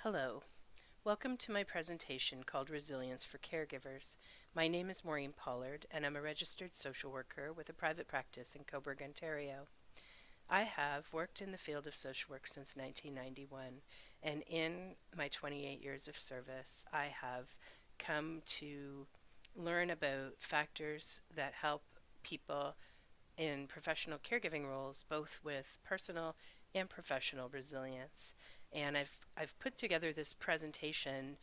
Hello. Welcome to my presentation called Resilience for Caregivers. My name is Maureen Pollard, and I'm a registered social worker with a private practice in Coburg, Ontario. I have worked in the field of social work since 1991, and in my 28 years of service, I have come to learn about factors that help people in professional caregiving roles, both with personal and professional resilience. And I've put together this presentation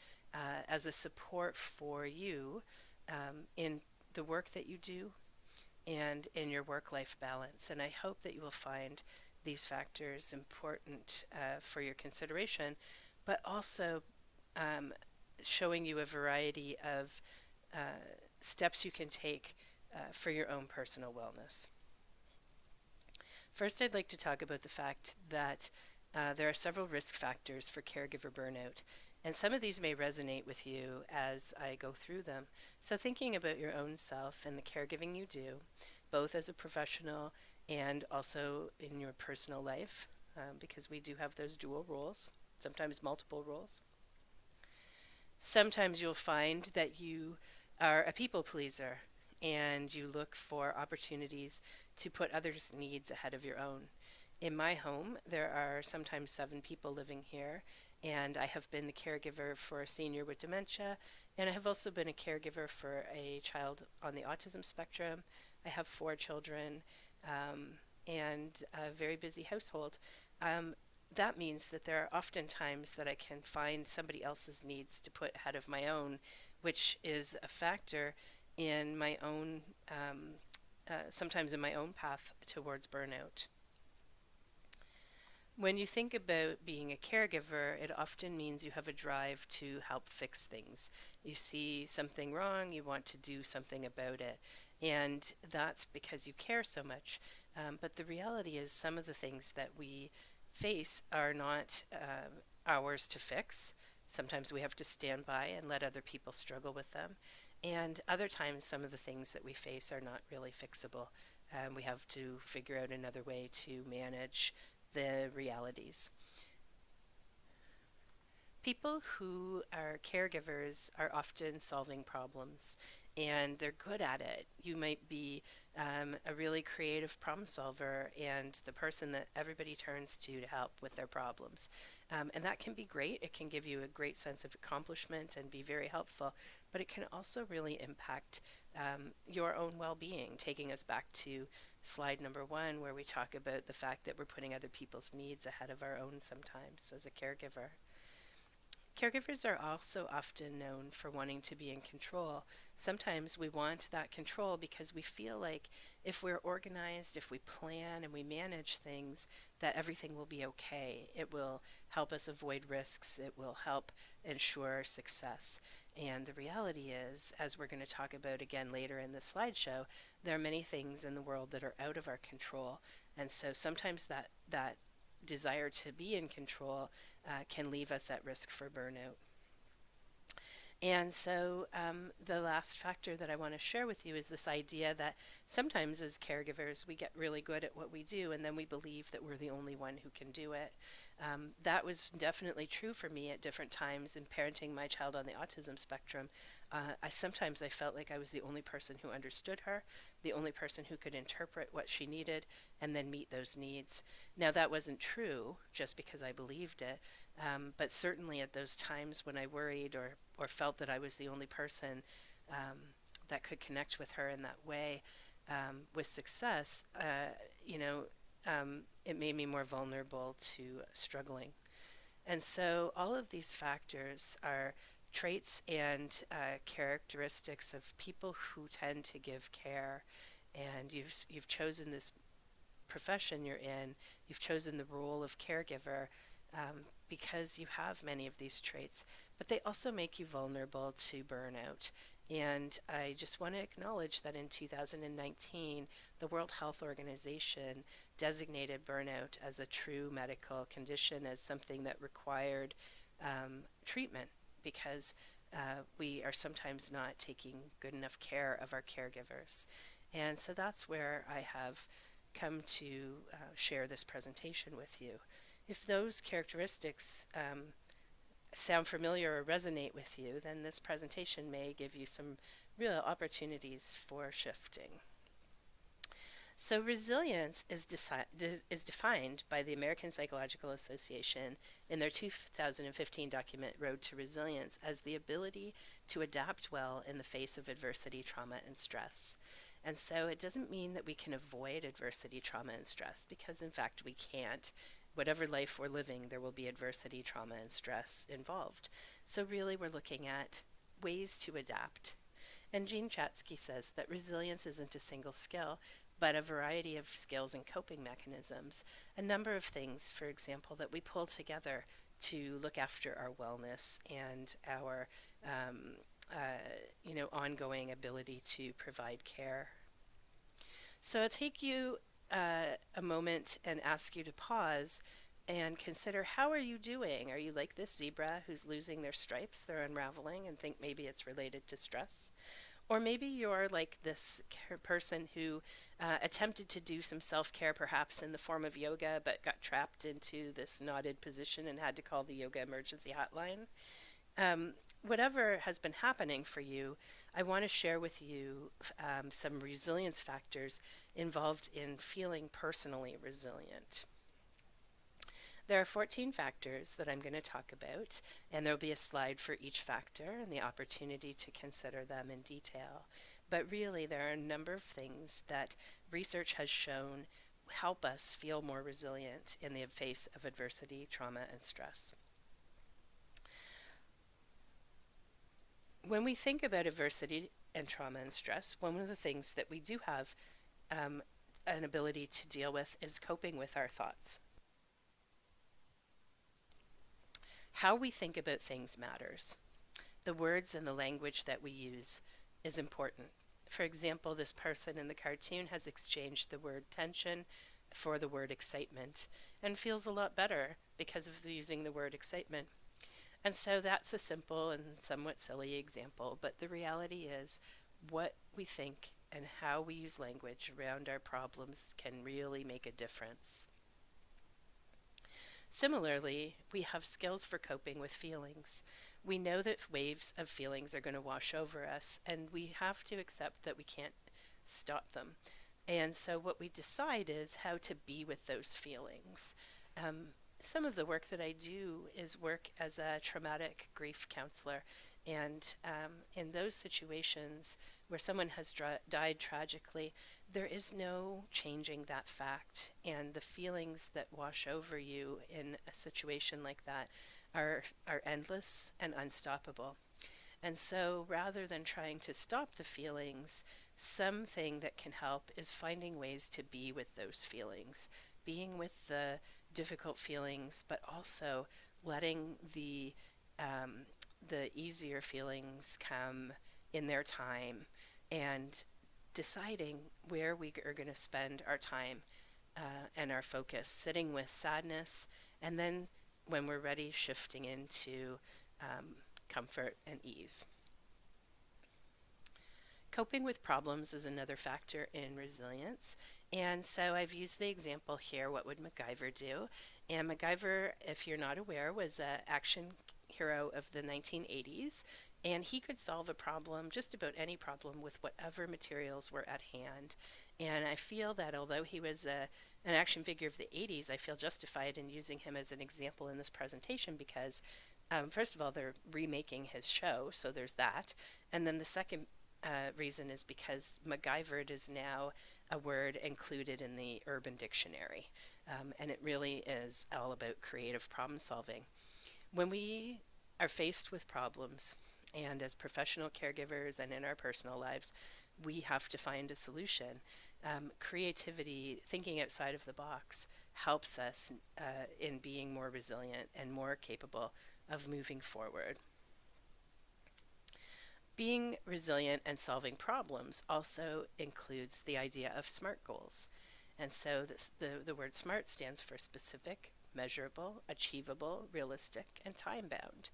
as a support for you in the work that you do and in your work-life balance. And I hope that you will find these factors important for your consideration, but also um, showing you a variety of steps you can take for your own personal wellness. First, I'd like to talk about the fact that there are several risk factors for caregiver burnout, and some of these may resonate with you as I go through them. So, thinking about your own self and the caregiving you do, both as a professional and also in your personal life, because we do have those dual roles, sometimes multiple roles. Sometimes you'll find that you are a people pleaser and you look for opportunities to put others' needs ahead of your own. In my home, there are sometimes 7 people living here, and I have been the caregiver for a senior with dementia, and I have also been a caregiver for a child on the autism spectrum. I have 4 children and a very busy household. Um, that means that there are often times that I can find somebody else's needs to put ahead of my own, which is a factor in my own, sometimes in my own path towards burnout. When you think about being a caregiver, it often means you have a drive to help fix things. You see something wrong, you want to do something about it. And that's because you care so much. But the reality is, some of the things that we face are not ours to fix. Sometimes we have to stand by and let other people struggle with them. And other times, some of the things that we face are not really fixable. We have to figure out another way to manage the realities. People who are caregivers are often solving problems and they're good at it. You might be a really creative problem solver and the person that everybody turns to help with their problems. And that can be great. It can give you a great sense of accomplishment and be very helpful, but it can also really impact your own well being, taking us back to slide number 1, where we talk about the fact that we're putting other people's needs ahead of our own sometimes as a caregiver. Caregivers are also often known for wanting to be in control. Sometimes we want that control because we feel like if we're organized, if we plan and we manage things, that everything will be okay. It will help us avoid risks. It will help ensure success. And the reality is, as we're going to talk about again later in the slideshow, there are many things in the world that are out of our control. And so sometimes that desire to be in control can leave us at risk for burnout. And so, the last factor that I want to share with you is this idea that sometimes as caregivers, we get really good at what we do, and then we believe that we're the only one who can do it. That was definitely true for me at different times in parenting my child on the autism spectrum. I felt like I was the only person who understood her, the only person who could interpret what she needed, and then meet those needs. Now, that wasn't true just because I believed it. But certainly at those times when I worried or felt that I was the only person that could connect with her in that way with success, it made me more vulnerable to struggling. And so all of these factors are traits and characteristics of people who tend to give care. And you've chosen this profession you're in, you've chosen the role of caregiver because you have many of these traits, but they also make you vulnerable to burnout. And I just want to acknowledge that in 2019, the World Health Organization designated burnout as a true medical condition, as something that required treatment because we are sometimes not taking good enough care of our caregivers. And so that's where I have come to share this presentation with you. If those characteristics sound familiar or resonate with you, then this presentation may give you some real opportunities for shifting. So, resilience is defined by the American Psychological Association in their 2015 document, Road to Resilience, as the ability to adapt well in the face of adversity, trauma, and stress. And so, it doesn't mean that we can avoid adversity, trauma, and stress, because in fact, we can't. Whatever life we're living, there will be adversity, trauma, and stress involved. So, really, we're looking at ways to adapt. And Jean Chatsky says that resilience isn't a single skill, but a variety of skills and coping mechanisms. A number of things, for example, that we pull together to look after our wellness and our ongoing ability to provide care. So I'll take you a moment and ask you to pause and consider, how are you doing? Are you like this zebra who's losing their stripes? They're unraveling and think maybe it's related to stress. Or maybe you're like this person who attempted to do some self care, perhaps in the form of yoga, but got trapped into this knotted position and had to call the yoga emergency hotline. Whatever has been happening for you, I want to share with you some resilience factors involved in feeling personally resilient. There are 14 factors that I'm going to talk about, and there'll be a slide for each factor and the opportunity to consider them in detail. But really, there are a number of things that research has shown help us feel more resilient in the face of adversity, trauma, and stress. When we think about adversity and trauma and stress, one of the things that we do have an ability to deal with is coping with our thoughts. How we think about things matters. The words and the language that we use is important. For example, this person in the cartoon has exchanged the word tension for the word excitement and feels a lot better because of using the word excitement. And so that's a simple and somewhat silly example, but the reality is what we think and how we use language around our problems can really make a difference. Similarly, we have skills for coping with feelings. We know that waves of feelings are going to wash over us, and we have to accept that we can't stop them. And so, what we decide is how to be with those feelings. Some of the work that I do is work as a traumatic grief counselor. And in those situations where someone has died tragically, there is no changing that fact. And the feelings that wash over you in a situation like that are endless and unstoppable. And so rather than trying to stop the feelings, something that can help is finding ways to be with those feelings, being with the difficult feelings, but also letting the easier feelings come in their time, and deciding where we are going to spend our time and our focus, sitting with sadness, and then when we're ready, shifting into comfort and ease. Coping with problems is another factor in resilience. And so I've used the example here, what would MacGyver do? And MacGyver, if you're not aware, was an action hero of the 1980s. And he could solve a problem, just about any problem, with whatever materials were at hand. And I feel that although he was an action figure of the 80s, I feel justified in using him as an example in this presentation because, first of all, they're remaking his show, so there's that. And then the second reason is because MacGyvered is now a word included in the Urban Dictionary. And it really is all about creative problem solving. When we are faced with problems, and as professional caregivers and in our personal lives, we have to find a solution. Creativity, thinking outside of the box, helps us in being more resilient and more capable of moving forward. Being resilient and solving problems also includes the idea of SMART goals. And so the word SMART stands for specific, measurable, achievable, realistic, and time-bound.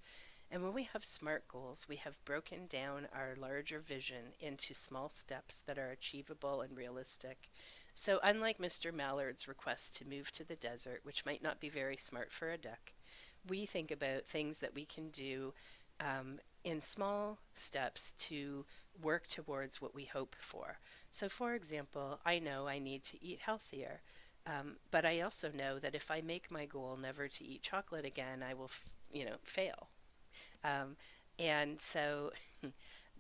And when we have SMART goals, we have broken down our larger vision into small steps that are achievable and realistic. So unlike Mr. Mallard's request to move to the desert, which might not be very smart for a duck, we think about things that we can do in small steps to work towards what we hope for. So, for example, I know I need to eat healthier, but I also know that if I make my goal never to eat chocolate again, I will, fail. Um, and so,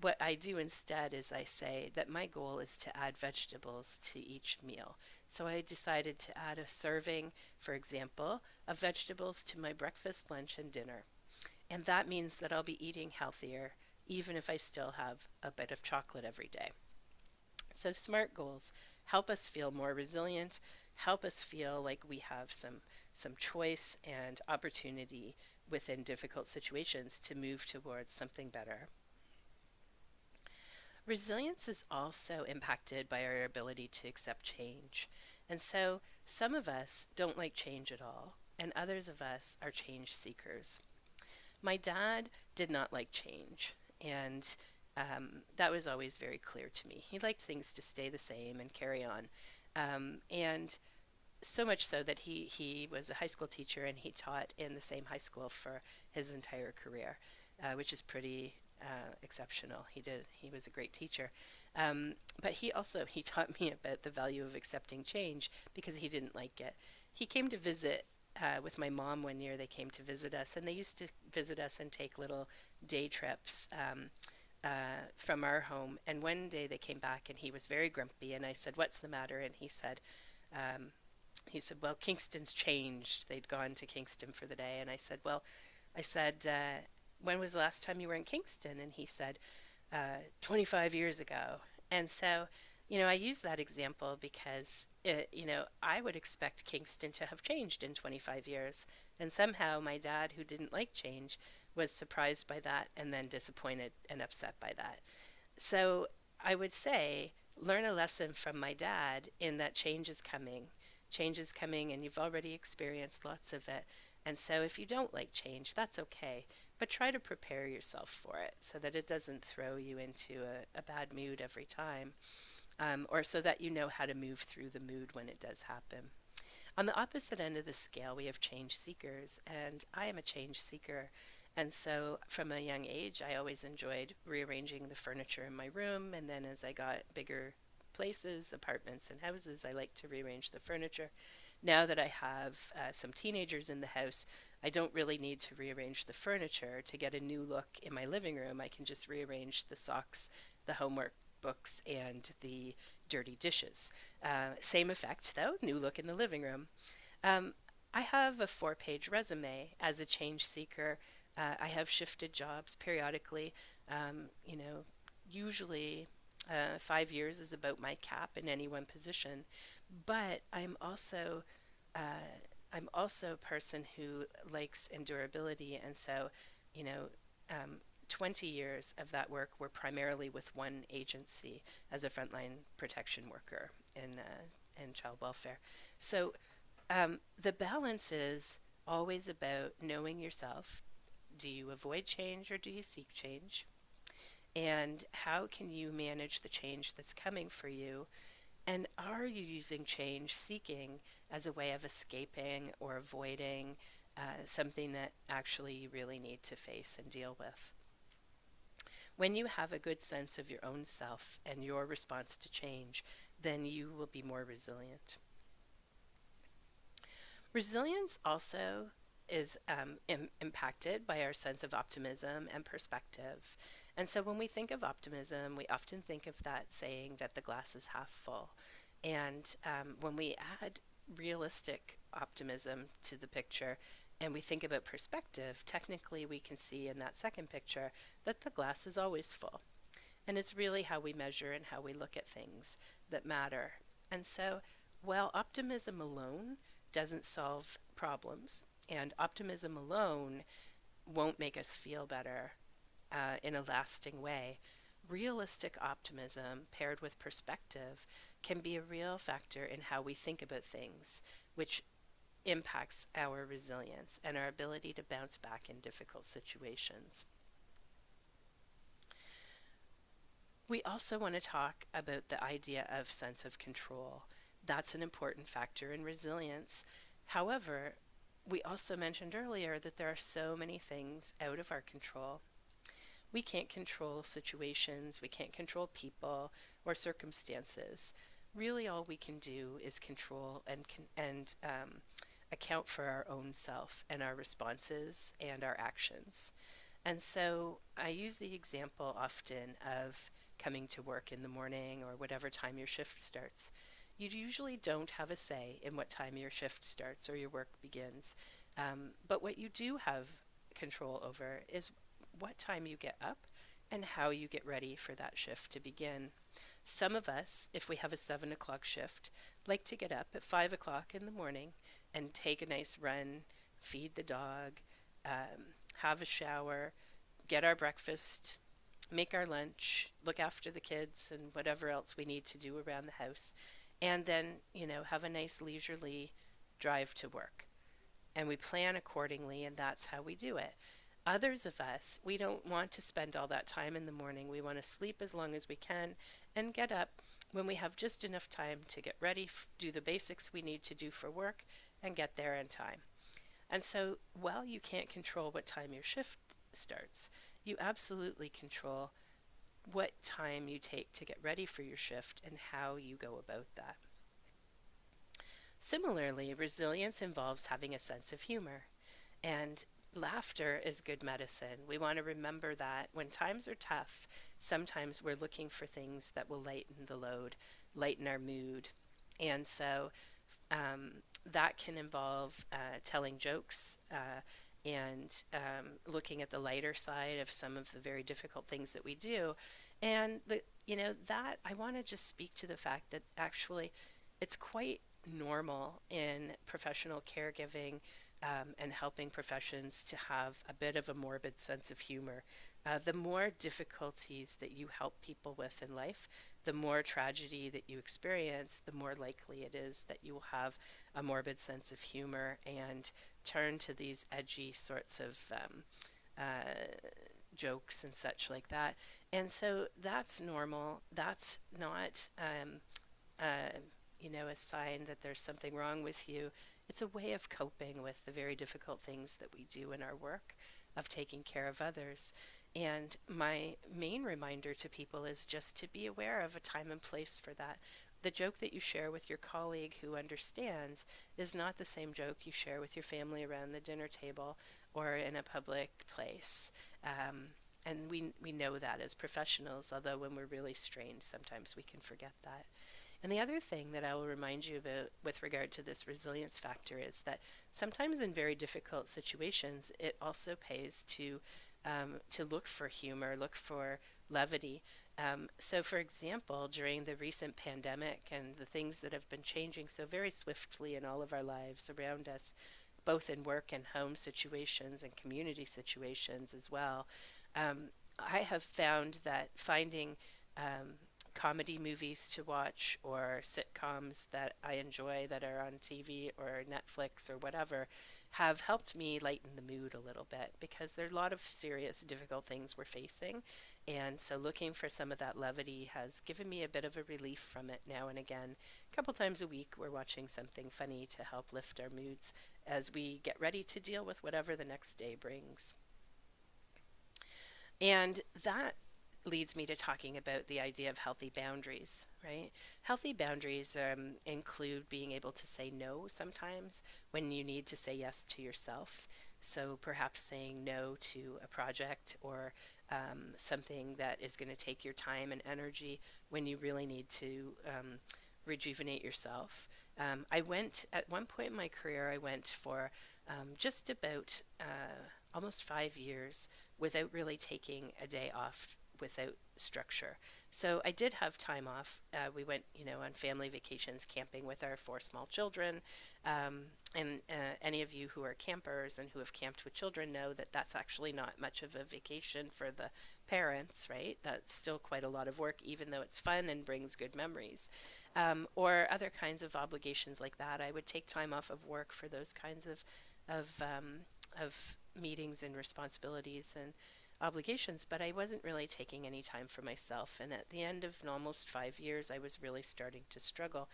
what I do instead is I say that my goal is to add vegetables to each meal. So I decided to add a serving, for example, of vegetables to my breakfast, lunch, and dinner. And that means that I'll be eating healthier, even if I still have a bit of chocolate every day. So, SMART goals help us feel more resilient, help us feel like we have some choice and opportunity within difficult situations to move towards something better. Resilience is also impacted by our ability to accept change. And so some of us don't like change at all, and others of us are change seekers. My dad did not like change, and that was always very clear to me. He liked things to stay the same and carry on. And so much so that he was a high school teacher and he taught in the same high school for his entire career, which is pretty exceptional. He was a great teacher, but he taught me about the value of accepting change because he didn't like it. He came to visit with my mom one year. They came to visit us, and they used to visit us and take little day trips. From our home, and one day they came back and he was very grumpy, and I said, "What's the matter?" And um, "Well, Kingston's changed. They'd gone to Kingston for the day." And I said, when was the last time you were in Kingston? And he said, 25 years ago. And so, I use that example because, I would expect Kingston to have changed in 25 years. And somehow my dad, who didn't like change, was surprised by that and then disappointed and upset by that. So I would say, learn a lesson from my dad in that change is coming. Change is coming, and you've already experienced lots of it. And so if you don't like change, that's okay. But try to prepare yourself for it so that it doesn't throw you into a bad mood every time, or so that you know how to move through the mood when it does happen. On the opposite end of the scale, we have change seekers, and I am a change seeker. And so from a young age, I always enjoyed rearranging the furniture in my room. And then as I got bigger places, apartments, and houses, I like to rearrange the furniture. Now that I have some teenagers in the house, I don't really need to rearrange the furniture to get a new look in my living room. I can just rearrange the socks, the homework books, and the dirty dishes. Same effect, though, new look in the living room. Um, I have a 4-page resume as a change seeker. I have shifted jobs periodically. Usually 5 years is about my cap in any one position. But I'm also a person who likes endurability, and so you know, um, 20 years of that work were primarily with one agency as a frontline protection worker in child welfare. So the balance is always about knowing yourself. Do you avoid change or do you seek change? And how can you manage the change that's coming for you? And are you using change seeking as a way of escaping or avoiding something that actually you really need to face and deal with? When you have a good sense of your own self and your response to change, then you will be more resilient. Resilience also is impacted by our sense of optimism and perspective. And so when we think of optimism, we often think of that saying that the glass is half full. And when we add realistic optimism to the picture and we think about perspective, technically we can see in that second picture that the glass is always full. And it's really how we measure and how we look at things that matter. And so, while optimism alone doesn't solve problems, and optimism alone won't make us feel better in a lasting way, realistic optimism paired with perspective can be a real factor in how we think about things, which impacts our resilience and our ability to bounce back in difficult situations. We also want to talk about the idea of sense of control. That's an important factor in resilience. However, we also mentioned earlier that there are so many things out of our control. We can't control situations, we can't control people or circumstances. Really, all we can do is control and account for our own self and our responses and our actions. And so I use the example often of coming to work in the morning or whatever time your shift starts. You usually don't have a say in what time your shift starts or your work begins. But what you do have control over is what time you get up and how you get ready for that shift to begin. Some of us, if we have a 7 o'clock shift, like to get up at 5 o'clock in the morning and take a nice run, feed the dog, have a shower, get our breakfast, make our lunch, look after the kids, and whatever else we need to do around the house, and then, have a nice leisurely drive to work. And we plan accordingly, and that's how we do it. Others of us, we don't want to spend all that time in the morning. We want to sleep as long as we can and get up when we have just enough time to get ready, do the basics we need to do for work, and get there in time. And so, while you can't control what time your shift starts, you absolutely control what time you take to get ready for your shift and how you go about that. Similarly, resilience involves having a sense of humor. And laughter is good medicine. We want to remember that when times are tough, sometimes we're looking for things that will lighten the load, lighten our mood. And so that can involve telling jokes and looking at the lighter side of some of the very difficult things that we do. And that I want to just speak to the fact that actually it's quite normal in professional caregiving and helping professions to have a bit of a morbid sense of humor. The more difficulties that you help people with in life, the more tragedy that you experience, the more likely it is that you will have a morbid sense of humor and turn to these edgy sorts of jokes and such like that. And so that's normal. That's not, a sign that there's something wrong with you. It's a way of coping with the very difficult things that we do in our work, of taking care of others. And my main reminder to people is just to be aware of a time and place for that. The joke that you share with your colleague who understands is not the same joke you share with your family around the dinner table or in a public place. And we know that as professionals, although when we're really strained, sometimes we can forget that. And the other thing that I will remind you about with regard to this resilience factor is that sometimes in very difficult situations, it also pays to look for humor, look for levity. So, for example, during the recent pandemic and the things that have been changing so very swiftly in all of our lives around us, both in work and home situations and community situations as well, I have found that finding comedy movies to watch or sitcoms that I enjoy that are on TV or Netflix or whatever have helped me lighten the mood a little bit because there are a lot of serious, difficult things we're facing. And so looking for some of that levity has given me a bit of a relief from it now and again. A couple times a week, we're watching something funny to help lift our moods as we get ready to deal with whatever the next day brings. And that leads me to talking about the idea of healthy boundaries, right? Healthy boundaries include being able to say no sometimes when you need to say yes to yourself. So perhaps saying no to a project or something that is going to take your time and energy when you really need to rejuvenate yourself. I went, at one point in my career, I went for just about almost 5 years without really taking a day off without structure. So I did have time off. We went, on family vacations camping with our four small children. And any of you who are campers and who have camped with children know that that's actually not much of a vacation for the parents, right? That's still quite a lot of work, even though it's fun and brings good memories. Or other kinds of obligations like that. I would take time off of work for those kinds of meetings and responsibilities and obligations, but I wasn't really taking any time for myself. And at the end of almost 5 years, I was really starting to struggle.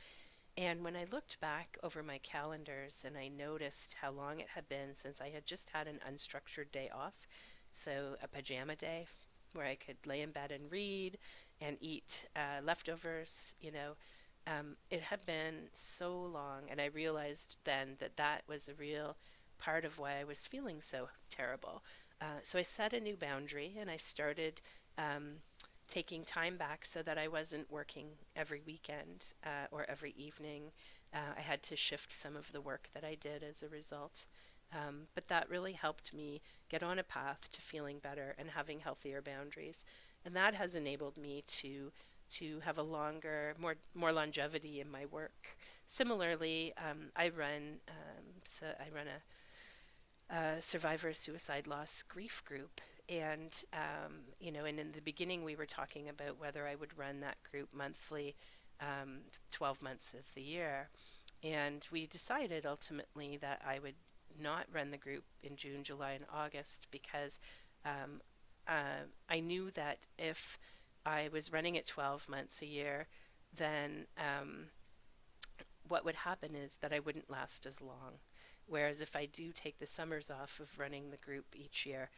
And when I looked back over my calendars and I noticed how long it had been since I had just had an unstructured day off, so a pajama day where I could lay in bed and read and eat leftovers, it had been so long. And I realized then that that was a real part of why I was feeling so terrible. So I set a new boundary and I started um, taking time back so that I wasn't working every weekend or every evening. I had to shift some of the work that I did as a result. But that really helped me get on a path to feeling better and having healthier boundaries. And that has enabled me to have a longer, more longevity in my work. Similarly, I run a survivor suicide loss grief group. And, and in the beginning, we were talking about whether I would run that group monthly, 12 months of the year. And we decided ultimately that I would not run the group in June, July, and August because um, I knew that if I was running it 12 months a year, then what would happen is that I wouldn't last as long. Whereas if I do take the summers off of running the group each year,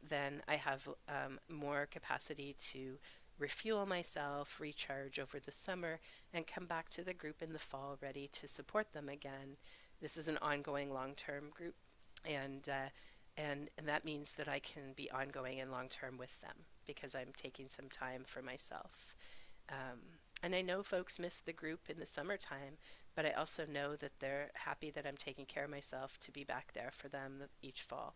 then I have more capacity to refuel myself, recharge over the summer, and come back to the group in the fall ready to support them again. This is an ongoing long-term group, and and that means that I can be ongoing and long-term with them because I'm taking some time for myself. And I know folks miss the group in the summertime, but I also know that they're happy that I'm taking care of myself to be back there for them each fall.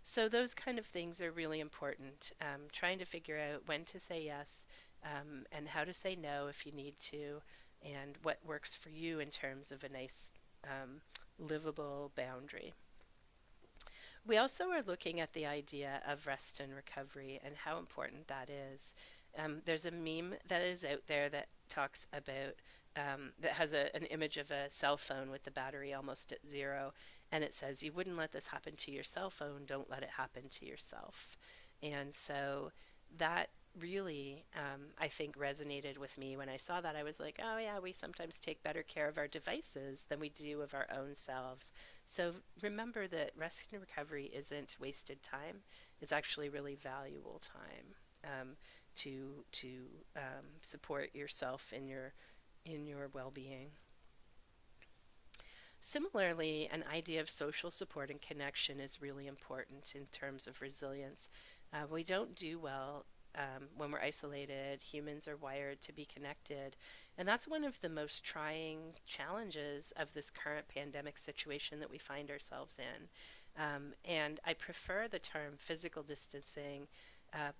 So those kind of things are really important. Trying to figure out when to say yes and how to say no if you need to, and what works for you in terms of a nice, livable boundary. We also are looking at the idea of rest and recovery and how important that is. There's a meme that is out there that talks about that has an image of a cell phone with the battery almost at zero, and it says, "You wouldn't let this happen to your cell phone. Don't let it happen to yourself." And so that really, I think, resonated with me when I saw that. I was like, oh, yeah, we sometimes take better care of our devices than we do of our own selves. So remember that rest and recovery isn't wasted time, it's actually really valuable time to support yourself in your well-being. Similarly, an idea of social support and connection is really important in terms of resilience. We don't do well when we're isolated. Humans are wired to be connected. And that's one of the most trying challenges of this current pandemic situation that we find ourselves in. And I prefer the term physical distancing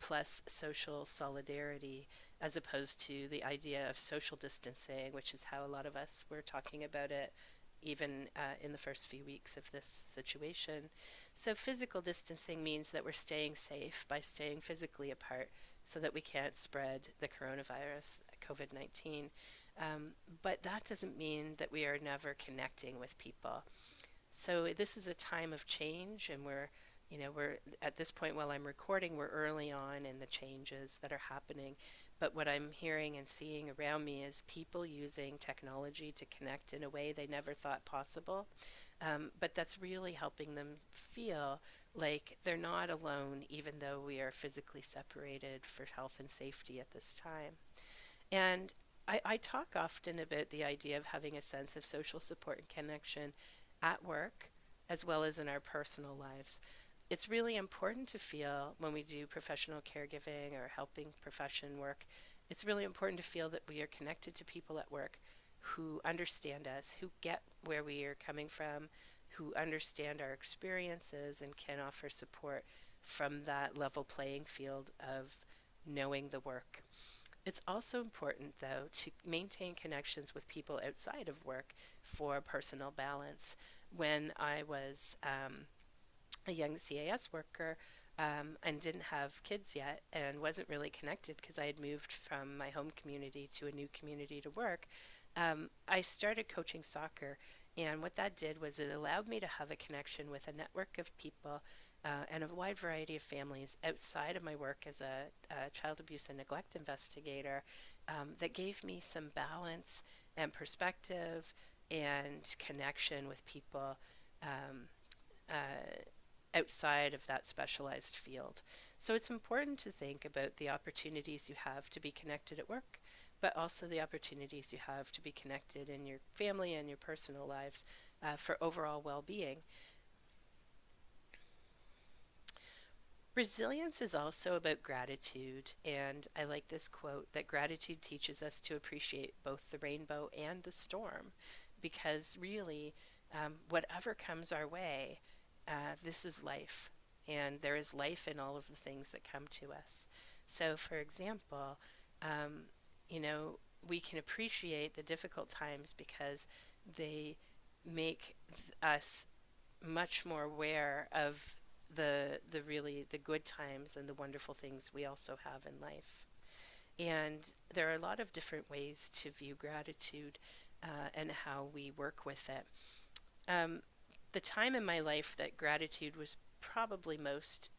plus social solidarity as opposed to the idea of social distancing, which is how a lot of us were talking about it even in the first few weeks of this situation. So, physical distancing means that we're staying safe by staying physically apart so that we can't spread the coronavirus, COVID 19. But that doesn't mean that we are never connecting with people. So this is a time of change, and we're at this point while I'm recording, we're early on in the changes that are happening. But what I'm hearing and seeing around me is people using technology to connect in a way they never thought possible. But that's really helping them feel like they're not alone, even though we are physically separated for health and safety at this time. And I talk often about the idea of having a sense of social support and connection at work as well as in our personal lives. It's really important to feel when we do professional caregiving or helping profession work, it's really important to feel that we are connected to people at work who understand us, who get where we are coming from, who understand our experiences and can offer support from that level playing field of knowing the work. It's also important, though, to maintain connections with people outside of work for personal balance. When I was a young CAS worker and didn't have kids yet and wasn't really connected because I had moved from my home community to a new community to work, I started coaching soccer. And what that did was it allowed me to have a connection with a network of people and a wide variety of families outside of my work as a child abuse and neglect investigator. that gave me some balance and perspective and connection with people um, uh, outside of that specialized field. So it's important to think about the opportunities you have to be connected at work, but also the opportunities you have to be connected in your family and your personal lives for overall well being. Resilience is also about gratitude, and I like this quote that gratitude teaches us to appreciate both the rainbow and the storm, because really, whatever comes our way, this is life, and there is life in all of the things that come to us. So, for example, um, you know, we can appreciate the difficult times because they make us much more aware of the really the good times and the wonderful things we also have in life. And there are a lot of different ways to view gratitude and how we work with it. Um, the time in my life that gratitude was probably most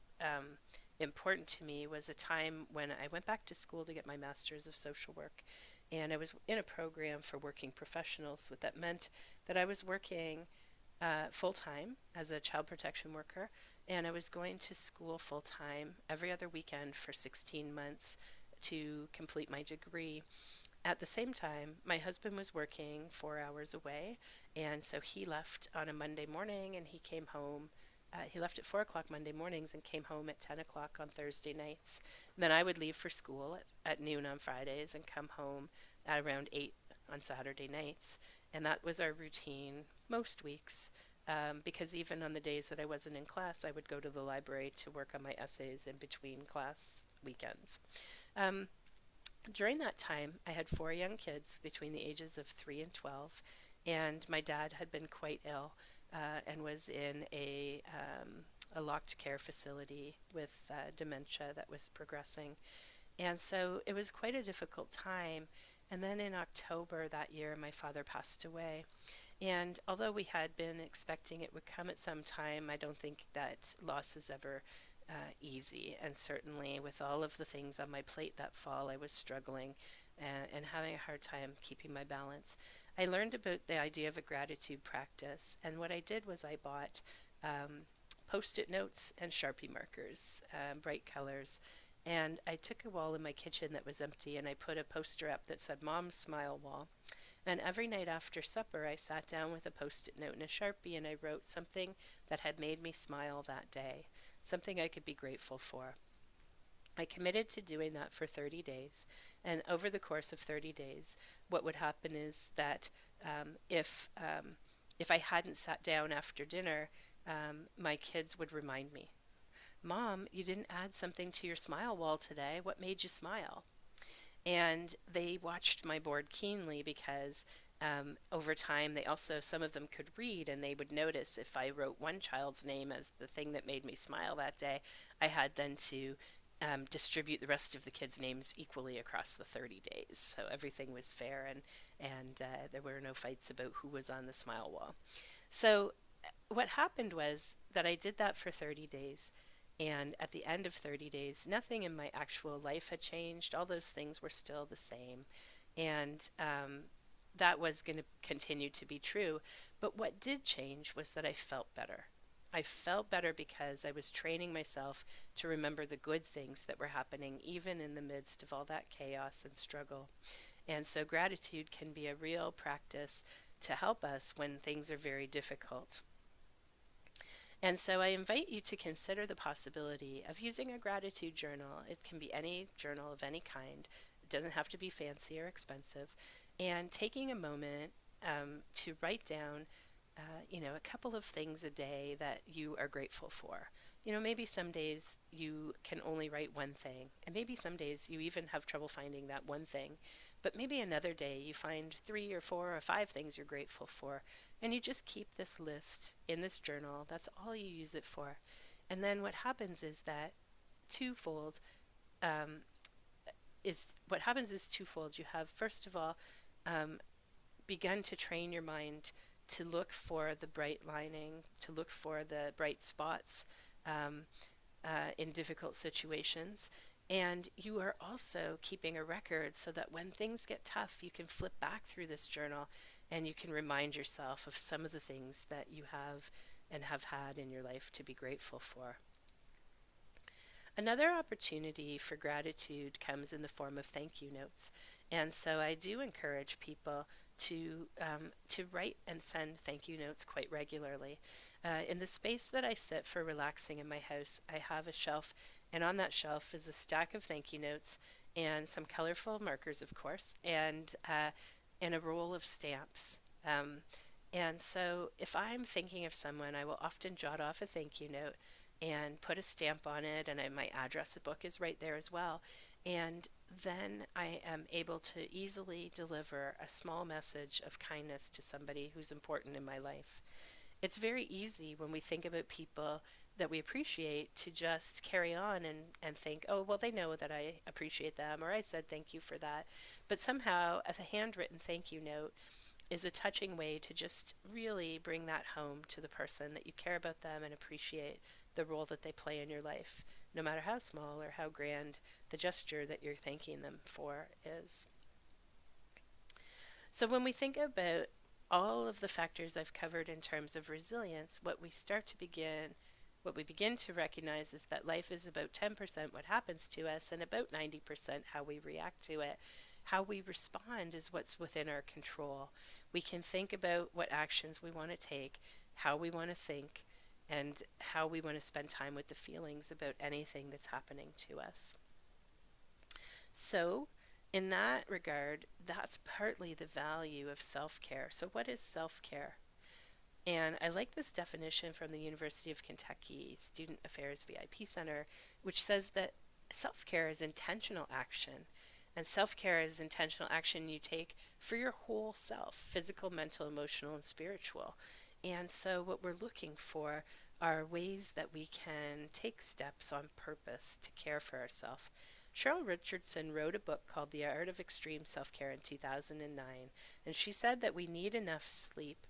important to me was a time when I went back to school to get my master's of social work. And I was in a program for working professionals. What that meant that I was working full time as a child protection worker, and I was going to school full time every other weekend for 16 months to complete my degree. At the same time, my husband was working 4 hours away, and so he left on a Monday morning and he came home. He left at 4 o'clock Monday mornings and came home at 10 o'clock on Thursday nights. And then I would leave for school at noon on Fridays and come home at around 8 on Saturday nights. And that was our routine most weeks. Because even on the days that I wasn't in class, I would go to the library to work on my essays in between class weekends. Um, During that time, I had four young kids between the ages of 3 and 12, and my dad had been quite ill and was in a locked care facility with dementia that was progressing. And so it was quite a difficult time. And then in October that year, my father passed away. And although we had been expecting it would come at some time, I don't think that loss is ever easy. And certainly, with all of the things on my plate that fall, I was struggling and having a hard time keeping my balance. I learned about the idea of a gratitude practice, and what I did was I bought post it notes and Sharpie markers, bright colors. And I took a wall in my kitchen that was empty and I put a poster up that said Mom's Smile Wall. And every night after supper, I sat down with a post it note and a Sharpie and I wrote something that had made me smile that day, something I could be grateful for. I committed to doing that for 30 days. And over the course of 30 days, what would happen is that if I hadn't sat down after dinner, my kids would remind me, Mom, you didn't add something to your smile wall today. What made you smile? And they watched my board keenly because over time they also, some of them could read, and they would notice if I wrote one child's name as the thing that made me smile that day, I had then to distribute the rest of the kids' names equally across the 30 days. So everything was fair, and there were no fights about who was on the smile wall. So what happened was that I did that for 30 days. And at the end of 30 days, nothing in my actual life had changed. All those things were still the same. And that was going to continue to be true. But what did change was that I felt better. I felt better because I was training myself to remember the good things that were happening, even in the midst of all that chaos and struggle. And so gratitude can be a real practice to help us when things are very difficult. And so I invite you to consider the possibility of using a gratitude journal. It can be any journal of any kind. It doesn't have to be fancy or expensive. And taking a moment to write down, a couple of things a day that you are grateful for. Maybe some days you can only write one thing, and maybe some days you even have trouble finding that one thing. But maybe another day you find 3 or 4 or 5 things you're grateful for, and you just keep this list in this journal. That's all you use it for. And then what happens is that twofold um, is what happens is twofold. You have, first of all, um, begun to train your mind to look for the bright lining, to look for the bright spots um, in difficult situations. And you are also keeping a record so that when things get tough, you can flip back through this journal and you can remind yourself of some of the things that you have and have had in your life to be grateful for. Another opportunity for gratitude comes in the form of thank you notes. And so I do encourage people to write and send thank you notes quite regularly. In the space that I sit for relaxing in my house, I have a shelf, and on that shelf is a stack of thank you notes and some colorful markers, of course, and a roll of stamps. And so if I'm thinking of someone, I will often jot off a thank you note and put a stamp on it, and my address book is right there as well. And then I am able to easily deliver a small message of kindness to somebody who's important in my life. It's very easy when we think about people that we appreciate to just carry on and think, oh, well, they know that I appreciate them, or I said thank you for that. But somehow, a handwritten thank you note is a touching way to just really bring that home to the person that you care about them and appreciate the role that they play in your life, no matter how small or how grand the gesture that you're thanking them for is. So when we think about all of the factors I've covered in terms of resilience, what we begin to recognize is that life is about 10% what happens to us and about 90% how we react to it. How we respond is what's within our control. We can think about what actions we want to take, how we want to think, and how we want to spend time with the feelings about anything that's happening to us. So, in that regard, that's partly the value of self care. So, what is self care? And I like this definition from the University of Kentucky Student Affairs VIP Center, which says that self care is intentional action. And self care is intentional action you take for your whole self, physical, mental, emotional, and spiritual. And so, what we're looking for are ways that we can take steps on purpose to care for ourselves. Cheryl Richardson wrote a book called The Art of Extreme Self Care in 2009, and she said that we need enough sleep.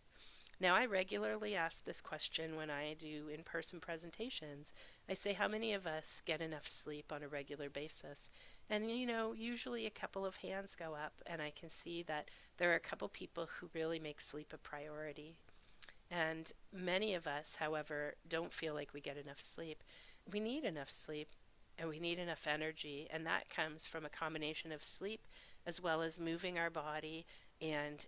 Now, I regularly ask this question when I do in person presentations. I say, how many of us get enough sleep on a regular basis? And, usually a couple of hands go up, and I can see that there are a couple people who really make sleep a priority. And many of us, however, don't feel like we get enough sleep. We need enough sleep and we need enough energy, and that comes from a combination of sleep as well as moving our body and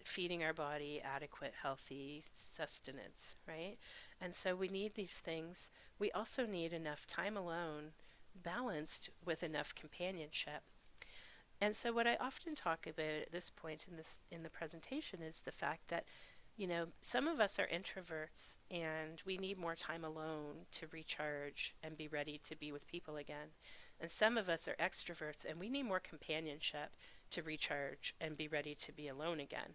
feeding our body adequate, healthy sustenance, right? And so we need these things. We also need enough time alone, balanced with enough companionship. And so what I often talk about at this point in the presentation is the fact that some of us are introverts and we need more time alone to recharge and be ready to be with people again. And some of us are extroverts and we need more companionship to recharge and be ready to be alone again.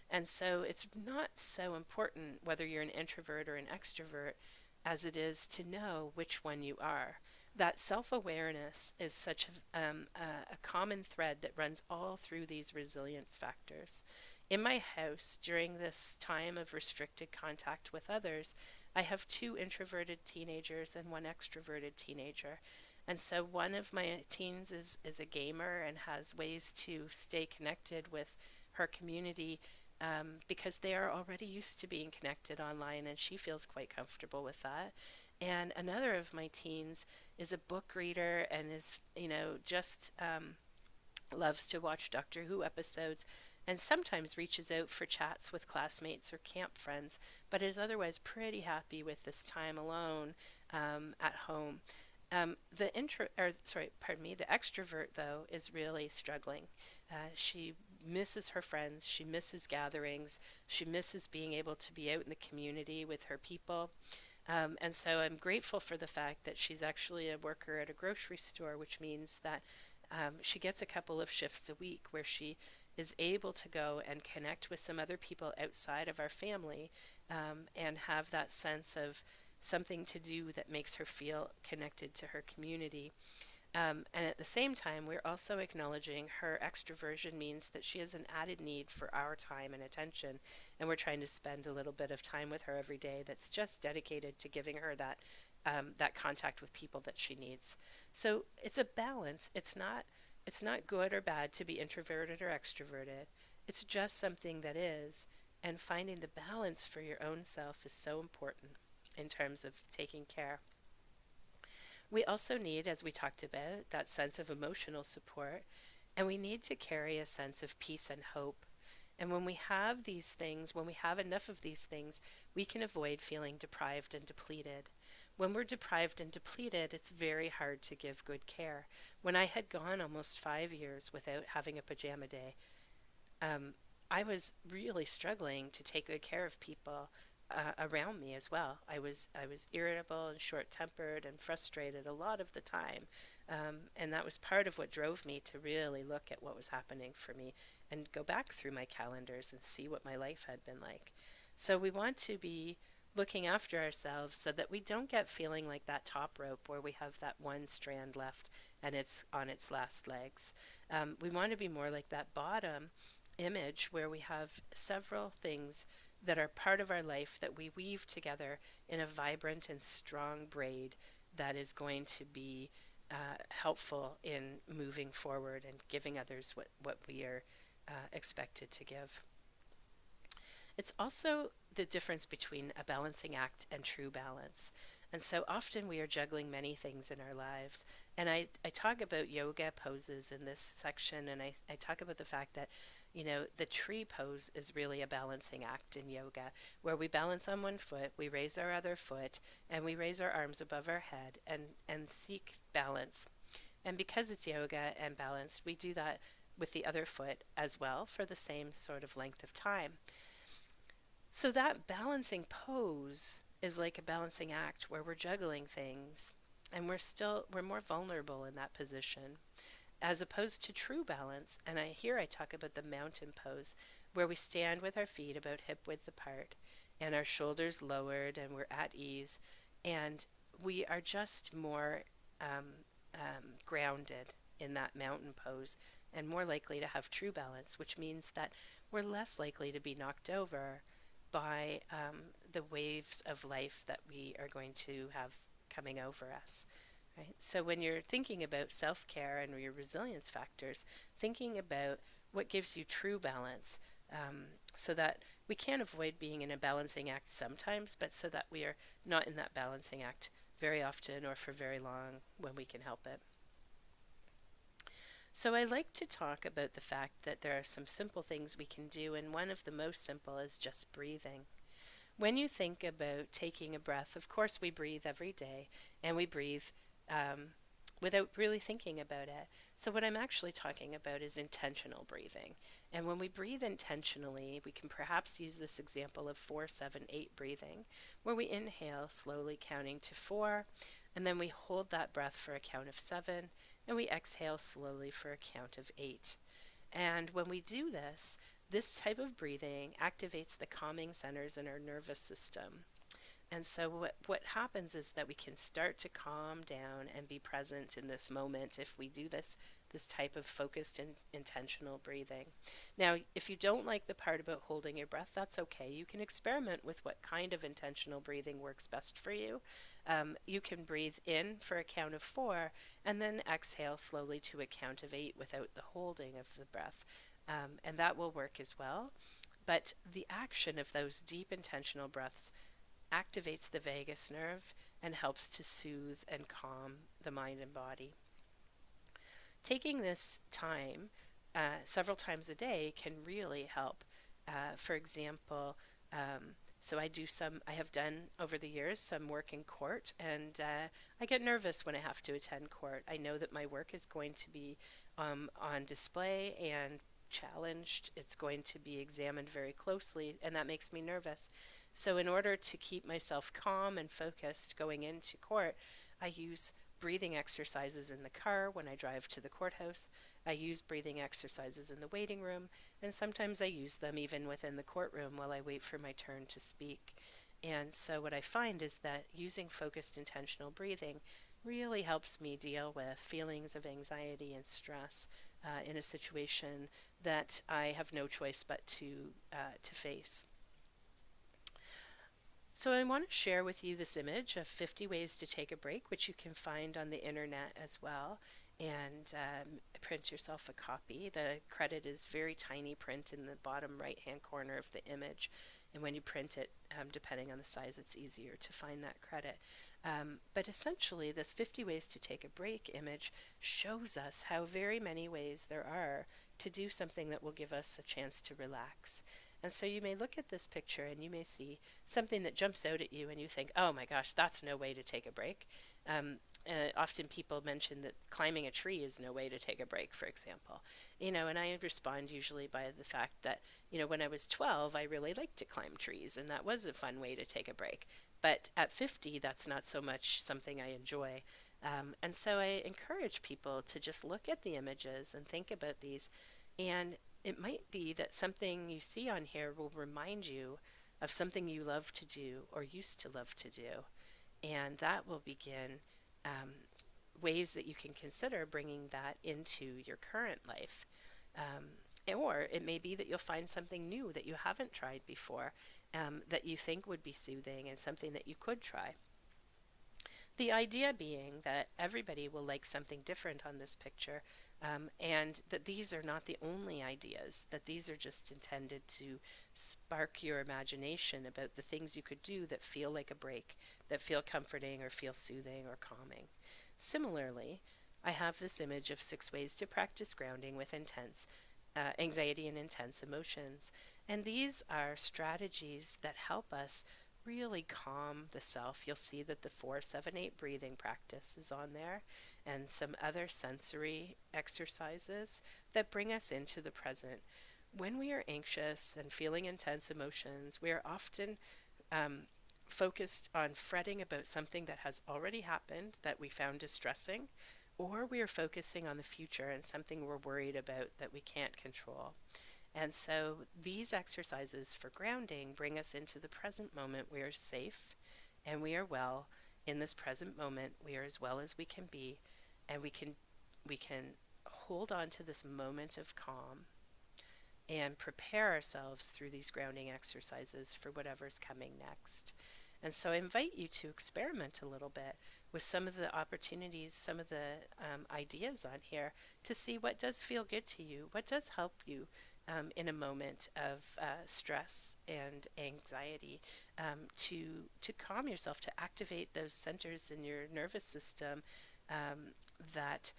And so it's not so important whether you're an introvert or an extrovert as it is to know which one you are. That self-awareness is such a common thread that runs all through these resilience factors. In my house, during this time of restricted contact with others, I have two introverted teenagers and one extroverted teenager. And so one of my teens is a gamer and has ways to stay connected with her community because they are already used to being connected online, and she feels quite comfortable with that. And another of my teens is a book reader and is, just loves to watch Doctor Who episodes and sometimes reaches out for chats with classmates or camp friends, but is otherwise pretty happy with this time alone at home. The extrovert though is really struggling. She misses her friends, she misses gatherings, she misses being able to be out in the community with her people. And so I'm grateful for the fact that she's actually a worker at a grocery store, which means that she gets a couple of shifts a week where she is able to go and connect with some other people outside of our family and have that sense of something to do that makes her feel connected to her community. And at the same time, we're also acknowledging her extroversion means that she has an added need for our time and attention. And we're trying to spend a little bit of time with her every day that's just dedicated to giving her that that contact with people that she needs. So it's a balance. It's not good or bad to be introverted or extroverted. It's just something that is. And finding the balance for your own self is so important in terms of taking care. We also need, as we talked about, that sense of emotional support, and we need to carry a sense of peace and hope. And when we have these things, when we have enough of these things, we can avoid feeling deprived and depleted. When we're deprived and depleted, it's very hard to give good care. When I had gone almost 5 years without having a pajama day, um, I was really struggling to take good care of people around me as well. I was irritable and short tempered and frustrated a lot of the time, and that was part of what drove me to really look at what was happening for me and go back through my calendars and see what my life had been like. So we want to be looking after ourselves so that we don't get feeling like that top rope where we have that one strand left and it's on its last legs. We want to be more like that bottom image where we have several things that are part of our life that we weave together in a vibrant and strong braid that is going to be helpful in moving forward and giving others what we are expected to give. It's also the difference between a balancing act and true balance. And so often we are juggling many things in our lives. And I talk about yoga poses in this section, and I talk about the fact that, the tree pose is really a balancing act in yoga, where we balance on one foot, we raise our other foot, and we raise our arms above our head and seek balance. And because it's yoga and balance, we do that with the other foot as well for the same sort of length of time. So that balancing pose is like a balancing act where we're juggling things and we're more vulnerable in that position as opposed to true balance. And I talk about the mountain pose where we stand with our feet about hip width apart and our shoulders lowered and we're at ease and we are just more grounded in that mountain pose and more likely to have true balance, which means that we're less likely to be knocked over by the waves of life that we are going to have coming over us. Right? So when you're thinking about self-care and your resilience factors, thinking about what gives you true balance, so that we can avoid being in a balancing act sometimes, but so that we are not in that balancing act very often or for very long when we can help it. So I like to talk about the fact that there are some simple things we can do, and one of the most simple is just breathing. When you think about taking a breath, of course we breathe every day, and we breathe um, without really thinking about it. So what I'm actually talking about is intentional breathing. And when we breathe intentionally, we can perhaps use this example of 4-7-8 breathing, where we inhale slowly counting to 4, and then we hold that breath for a count of 7, and we exhale slowly for a count of 8. And when we do this, this type of breathing activates the calming centers in our nervous system. And so what happens is that we can start to calm down and be present in this moment if we do this type of focused and intentional breathing. Now, if you don't like the part about holding your breath, that's okay. You can experiment with what kind of intentional breathing works best for you. You can breathe in for a count of 4 and then exhale slowly to a count of 8 without the holding of the breath. And that will work as well. But the action of those deep intentional breaths activates the vagus nerve and helps to soothe and calm the mind and body. Taking this time several times a day can really help. For example, I have done over the years some work in court, and I get nervous when I have to attend court. I know that my work is going to be on display and challenged. It's going to be examined very closely, and that makes me nervous. So in order to keep myself calm and focused going into court, I use breathing exercises in the car when I drive to the courthouse. I use breathing exercises in the waiting room, and sometimes I use them even within the courtroom while I wait for my turn to speak. And so what I find is that using focused intentional breathing really helps me deal with feelings of anxiety and stress in a situation that I have no choice but to face. So I want to share with you this image of 50 ways to take a break, which you can find on the internet as well, and print yourself a copy. The credit is very tiny print in the bottom right-hand corner of the image, and when you print it, depending on the size, it's easier to find that credit. But essentially, this 50 ways to take a break image shows us how very many ways there are to do something that will give us a chance to relax. And so you may look at this picture and you may see something that jumps out at you and you think, oh my gosh, that's no way to take a break. Often people mention that climbing a tree is no way to take a break, for example. And I respond usually by the fact that, when I was 12, I really liked to climb trees, and that was a fun way to take a break. But at 50, that's not so much something I enjoy. And so I encourage people to just look at the images and think about these. And it might be that something you see on here will remind you of something you love to do or used to love to do. And that will begin ways that you can consider bringing that into your current life. Or it may be that you'll find something new that you haven't tried before, that you think would be soothing and something that you could try. The idea being that everybody will like something different on this picture, and that these are not the only ideas, that these are just intended to spark your imagination about the things you could do that feel like a break, that feel comforting or feel soothing or calming. Similarly, I have this image of 6 ways to practice grounding with intense anxiety and intense emotions. And these are strategies that help us really calm the self. You'll see that the 4-7-8 breathing practice is on there, and some other sensory exercises that bring us into the present. When we are anxious and feeling intense emotions, we are often focused on fretting about something that has already happened that we found distressing, or we are focusing on the future and something we're worried about that we can't control. And so these exercises for grounding bring us into the present moment. We are safe and we are well in this present moment. We are as well as we can be, and we can hold on to this moment of calm and prepare ourselves through these grounding exercises for whatever's coming next. And so I invite you to experiment a little bit with some of the opportunities, some of the ideas on here, to see what does feel good to you, what does help you in a moment of stress and anxiety, to calm yourself, to activate those centers in your nervous system um, that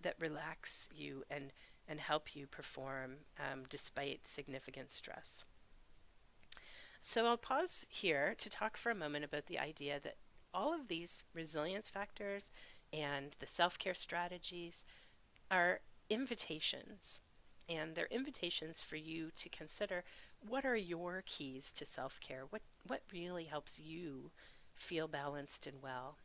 that relax you and help you perform despite significant stress. So I'll pause here to talk for a moment about the idea that all of these resilience factors and the self care strategies are invitations. And they're invitations for you to consider, what are your keys to self care? What really helps you feel balanced and well?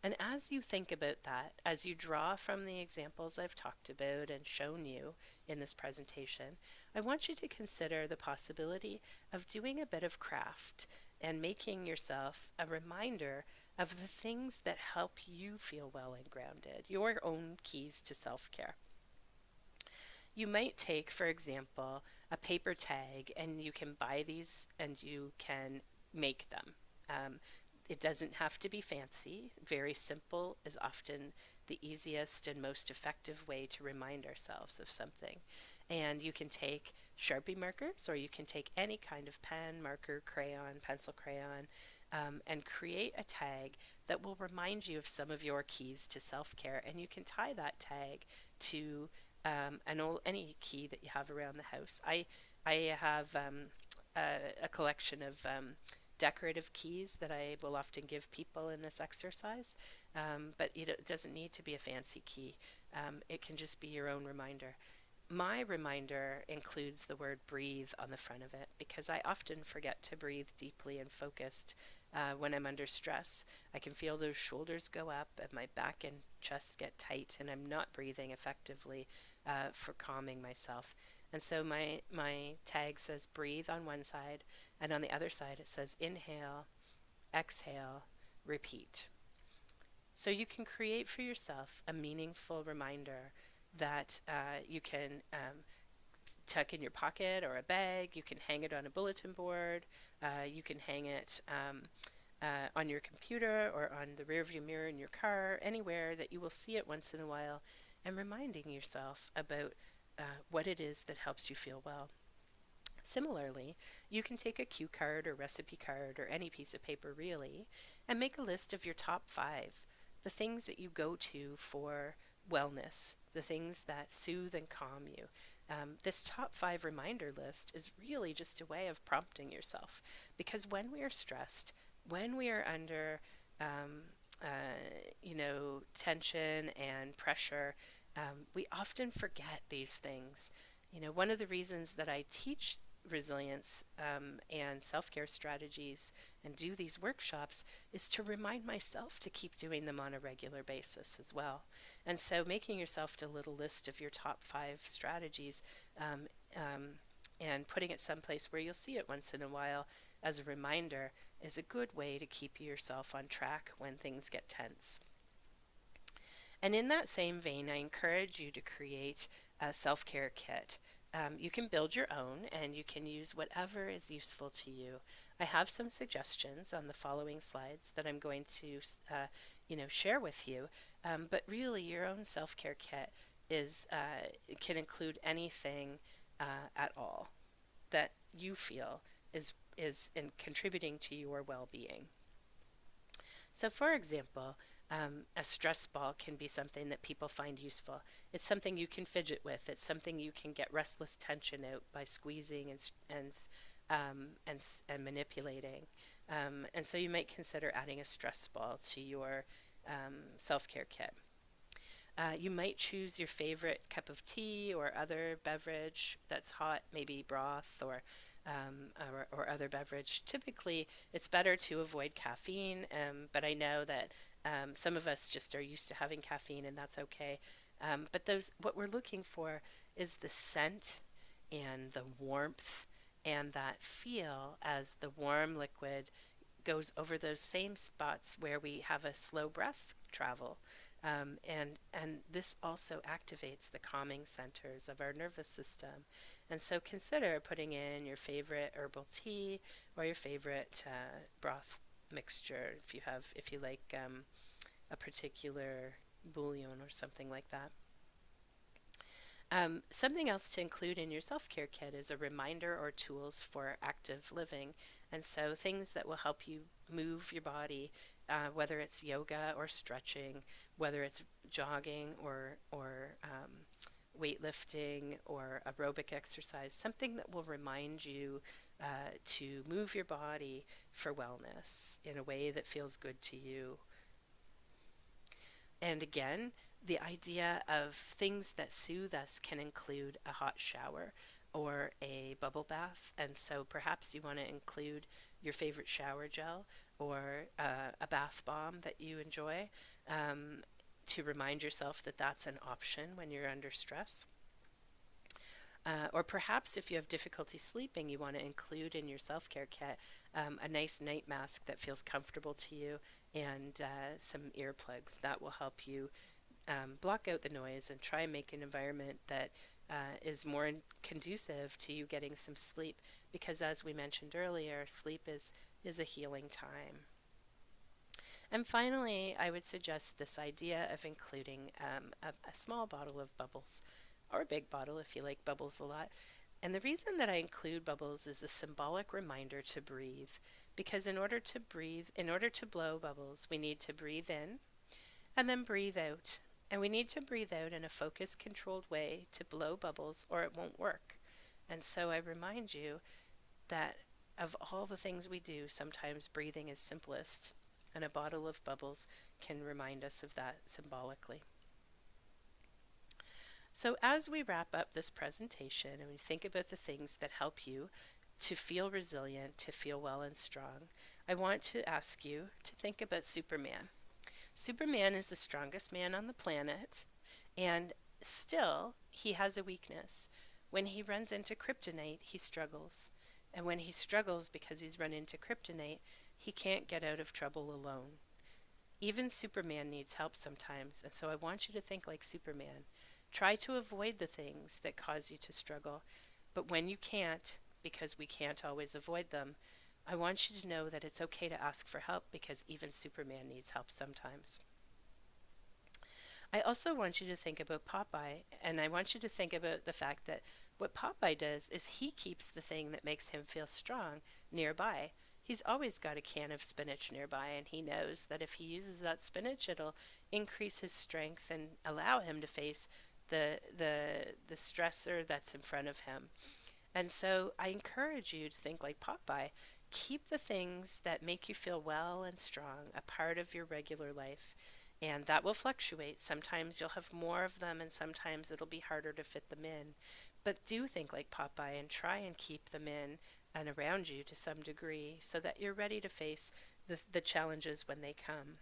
And as you think about that, as you draw from the examples I've talked about and shown you in this presentation, I want you to consider the possibility of doing a bit of craft and making yourself a reminder of the things that help you feel well and grounded, your own keys to self care. You might take, for example, a paper tag, and you can buy these and you can make them. Um, it doesn't have to be fancy. Very simple is often the easiest and most effective way to remind ourselves of something. And you can take Sharpie markers, or you can take any kind of pen, marker, crayon, pencil crayon, and create a tag that will remind you of some of your keys to self care. And you can tie that tag to any key that you have around the house. I have a collection of decorative keys that I will often give people in this exercise, but it doesn't need to be a fancy key. It can just be your own reminder. My reminder includes the word breathe on the front of it, because I often forget to breathe deeply and focused when I'm under stress. I can feel those shoulders go up and my back and chest get tight, and I'm not breathing effectively for calming myself. And so my tag says breathe on one side, and on the other side it says inhale, exhale, repeat. So you can create for yourself a meaningful reminder that you can tuck in your pocket or a bag. You can hang it on a bulletin board. You can hang it on your computer or on the rearview mirror in your car, anywhere that you will see it once in a while, and reminding yourself about what it is that helps you feel well. Similarly, you can take a cue card or recipe card or any piece of paper really and make a list of your top five, the things that you go to for wellness, the things that soothe and calm you. This top five reminder list is really just a way of prompting yourself because when we are stressed, when we are under tension and pressure, we often forget these things. One of the reasons that I teach resilience and self care strategies and do these workshops is to remind myself to keep doing them on a regular basis as well. And so, making yourself a little list of your top five strategies um, um, and putting it someplace where you'll see it once in a while as a reminder is a good way to keep yourself on track when things get tense. And in that same vein, I encourage you to create a self care kit. You can build your own and you can use whatever is useful to you. I have some suggestions on the following slides that I'm going to share with you. But really, your own self care kit can include anything at all that you feel is in contributing to your well being. So, for example, a stress ball can be something that people find useful. It's something you can fidget with. It's something you can get restless tension out by squeezing and manipulating. And so you might consider adding a stress ball to your self care kit. You might choose your favorite cup of tea or other beverage that's hot, maybe broth or other beverage. Typically, it's better to avoid caffeine, but I know that some of us just are used to having caffeine, and that's okay. But what we're looking for is the scent and the warmth and that feel as the warm liquid goes over those same spots where we have a slow breath travel. And this also activates the calming centers of our nervous system. And so consider putting in your favorite herbal tea or your favorite broth mixture if you like a particular bouillon or something like that. Something else to include in your self care kit is a reminder or tools for active living. And so things that will help you move your body, whether it's yoga or stretching, whether it's jogging or weightlifting or aerobic exercise, something that will remind you to move your body for wellness in a way that feels good to you. And again, the idea of things that soothe us can include a hot shower or a bubble bath. And so perhaps you want to include your favorite shower gel or a bath bomb that you enjoy to remind yourself that that's an option when you're under stress. Or perhaps if you have difficulty sleeping, you want to include in your self care kit a nice night mask that feels comfortable to you and some earplugs that will help you block out the noise and try and make an environment that is more conducive to you getting some sleep. Because as we mentioned earlier, sleep is a healing time. And finally, I would suggest this idea of including a small bottle of bubbles, or a big bottle if you like bubbles a lot. And the reason that I include bubbles is a symbolic reminder to breathe. Because in order to blow bubbles, we need to breathe in and then breathe out. And we need to breathe out in a focused, controlled way to blow bubbles or it won't work. And so I remind you that of all the things we do, sometimes breathing is simplest. And a bottle of bubbles can remind us of that symbolically. So as we wrap up this presentation and we think about the things that help you to feel resilient, to feel well and strong, I want to ask you to think about Superman. Superman is the strongest man on the planet, and still he has a weakness. When he runs into kryptonite, he struggles. And when he struggles because he's run into kryptonite, he can't get out of trouble alone. Even Superman needs help sometimes, and so I want you to think like Superman. Try to avoid the things that cause you to struggle. But when you can't, because we can't always avoid them, I want you to know that it's okay to ask for help because even Superman needs help sometimes. I also want you to think about Popeye, and I want you to think about the fact that what Popeye does is he keeps the thing that makes him feel strong nearby. He's always got a can of spinach nearby, and he knows that if he uses that spinach, it'll increase his strength and allow him to face the stressor that's in front of him. And so I encourage you to think like Popeye. Keep the things that make you feel well and strong a part of your regular life. And that will fluctuate. Sometimes you'll have more of them, and sometimes it'll be harder to fit them in. But do think like Popeye and try and keep them in and around you to some degree so that you're ready to face the challenges when they come.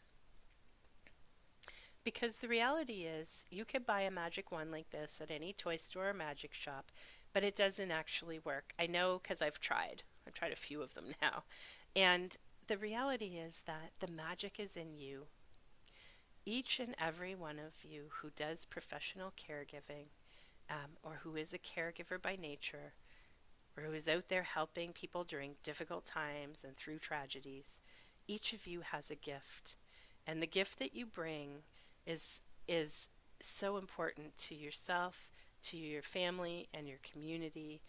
Because the reality is, you could buy a magic wand like this at any toy store or magic shop, but it doesn't actually work. I know because I've tried. I've tried a few of them now. And the reality is that the magic is in you. Each and every one of you who does professional caregiving, or who is a caregiver by nature, or who is out there helping people during difficult times and through tragedies, each of you has a gift. And the gift that you bring is so important to yourself, to your family and your community.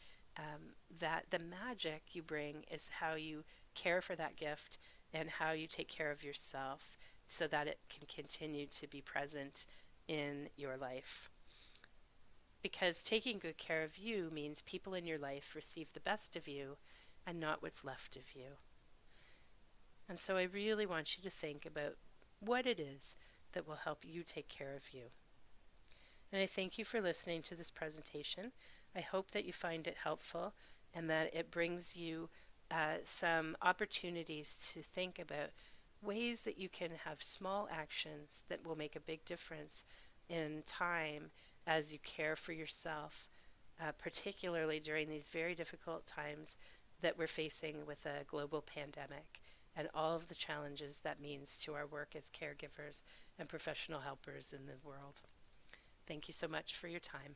That the magic you bring is how you care for that gift and how you take care of yourself so that it can continue to be present in your life. Because taking good care of you means people in your life receive the best of you and not what's left of you. And so I really want you to think about what it is that will help you take care of you. And I thank you for listening to this presentation. I hope that you find it helpful and that it brings you some opportunities to think about ways that you can have small actions that will make a big difference in time as you care for yourself, particularly during these very difficult times that we're facing with a global pandemic and all of the challenges that means to our work as caregivers and professional helpers in the world. Thank you so much for your time.